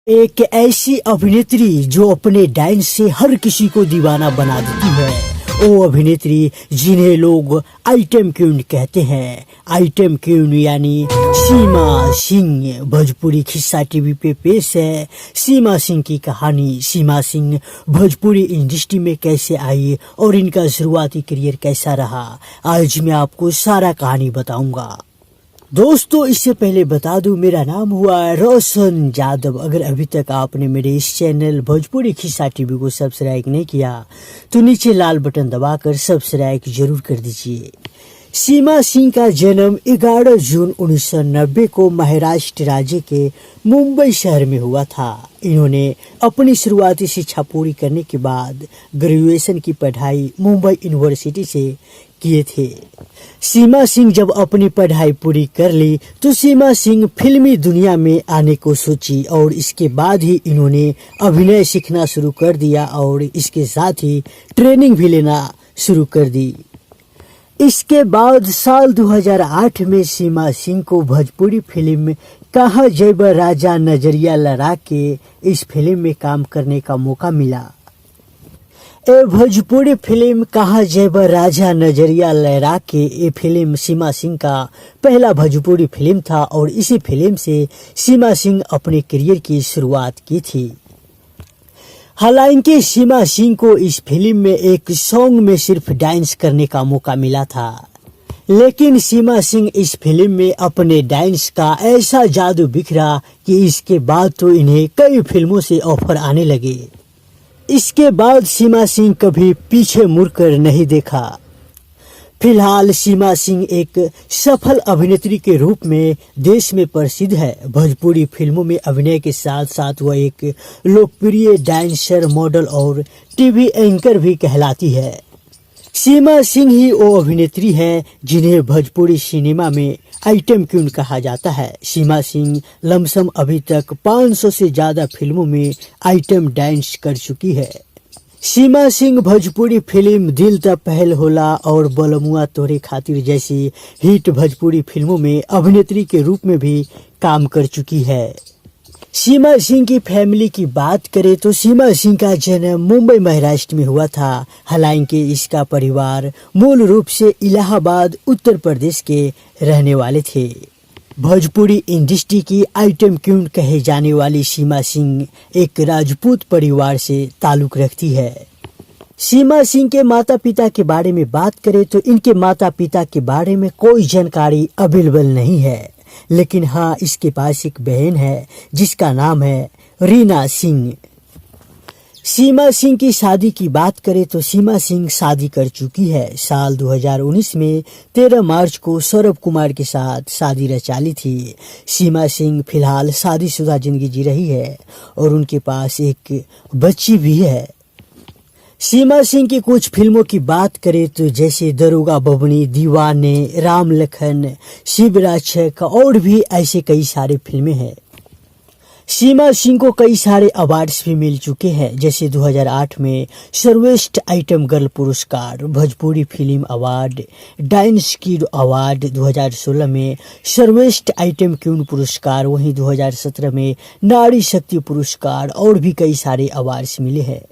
एक ऐसी अभिनेत्री जो अपने डांस से हर किसी को दीवाना बना देती है, वो अभिनेत्री जिन्हें लोग आइटम क्वीन कहते हैं। आइटम क्वीन यानी सीमा सिंह। भोजपुरी खिस्सा टीवी पे पेश है सीमा सिंह की कहानी। सीमा सिंह भोजपुरी इंडस्ट्री में कैसे आई और इनका शुरुआती करियर कैसा रहा, आज मैं आपको सारा कहानी बताऊंगा। दोस्तों, इससे पहले बता दूं, मेरा नाम हुआ रोशन यादव। अगर अभी तक आपने मेरे इस चैनल भोजपुरी खिस्सा टीवी को सब्सक्राइब नहीं किया तो नीचे लाल बटन दबाकर सब्सक्राइब जरूर कर दीजिए। सीमा सिंह का जन्म 11 जून 1990 को महाराष्ट्र राज्य के मुंबई शहर में हुआ था। इन्होंने अपनी शुरुआती शिक्षा पूरी करने के बाद ग्रेजुएशन की पढ़ाई मुंबई यूनिवर्सिटी से किए थे। सीमा सिंह जब अपनी पढ़ाई पूरी कर ली तो सीमा सिंह फिल्मी दुनिया में आने को सोची और इसके बाद ही इन्होंने अभिनय सीखना शुरू कर दिया और इसके साथ ही ट्रेनिंग भी लेना शुरू कर दी। इसके बाद साल 2008 में सीमा सिंह को भोजपुरी फिल्म कहाँ जैब राजा नजरिया लड़ा के इस फिल्म में काम करने का मौका मिला। भोजपुरी फिल्म कहाँ जैब राजा नजरिया लहरा के ये फिल्म सीमा सिंह का पहला भोजपुरी फिल्म था और इसी फिल्म से सीमा सिंह अपने करियर की शुरुआत की थी। हालांकि सीमा सिंह को इस फिल्म में एक सॉन्ग में सिर्फ डांस करने का मौका मिला था, लेकिन सीमा सिंह इस फिल्म में अपने डांस का ऐसा जादू बिखरा कि इसके बाद तो इन्हें कई फिल्मों से ऑफर आने लगे। इसके बाद सीमा सिंह कभी पीछे मुड़कर नहीं देखा। फिलहाल सीमा सिंह एक सफल अभिनेत्री के रूप में देश में प्रसिद्ध है। भोजपुरी फिल्मों में अभिनय के साथ साथ वह एक लोकप्रिय डांसर, मॉडल और टीवी एंकर भी कहलाती है। सीमा सिंह ही वो अभिनेत्री है जिन्हें भोजपुरी सिनेमा में आइटम क्वीन कहा जाता है। सीमा सिंह लमसम अभी तक 500 से ज्यादा फिल्मों में आइटम डांस कर चुकी है। सीमा सिंह भोजपुरी फिल्म दिल ता पहल होला और बलमुआ तोरे खातिर जैसी हिट भोजपुरी फिल्मों में अभिनेत्री के रूप में भी काम कर चुकी है। सीमा सिंह की फैमिली की बात करें तो सीमा सिंह का जन्म मुंबई महाराष्ट्र में हुआ था। हालांकि इसका परिवार मूल रूप से इलाहाबाद उत्तर प्रदेश के रहने वाले थे। भोजपुरी इंडस्ट्री की आइटम क्वीन कहे जाने वाली सीमा सिंह एक राजपूत परिवार से ताल्लुक रखती है। सीमा सिंह के माता पिता के बारे में बात करें तो इनके माता पिता के बारे में कोई जानकारी अवेलेबल नहीं है, लेकिन हाँ, इसके पास एक बहन है जिसका नाम है रीना सिंह। सीमा सिंह की शादी की बात करें तो सीमा सिंह शादी कर चुकी है। साल 2019 में 13 मार्च को सौरभ कुमार के साथ शादी रचा ली थी। सीमा सिंह फिलहाल शादीशुदा जिंदगी जी रही है और उनके पास एक बच्ची भी है। सीमा सिंह की कुछ फिल्मों की बात करें तो जैसे दरोगा बबनी, दीवाने, राम लखन, शिवराक्षक और भी ऐसे कई सारे फिल्में हैं। सीमा सिंह को कई सारे अवार्ड्स भी मिल चुके हैं, जैसे 2008 में सर्वश्रेष्ठ आइटम गर्ल पुरस्कार, Bhojpuri film award, dance kid award, 2016 में सर्वश्रेष्ठ आइटम क्वीन पुरस्कार, वहीं 2017 में नारी शक्ति पुरस्कार और भी कई सारे अवार्ड्स मिले हैं।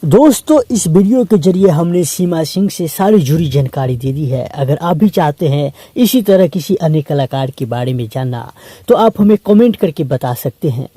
दोस्तों, इस वीडियो के जरिए हमने सीमा सिंह से सारी जुड़ी जानकारी दे दी है। अगर आप भी चाहते हैं इसी तरह किसी अन्य कलाकार के बारे में जानना तो आप हमें कमेंट करके बता सकते हैं।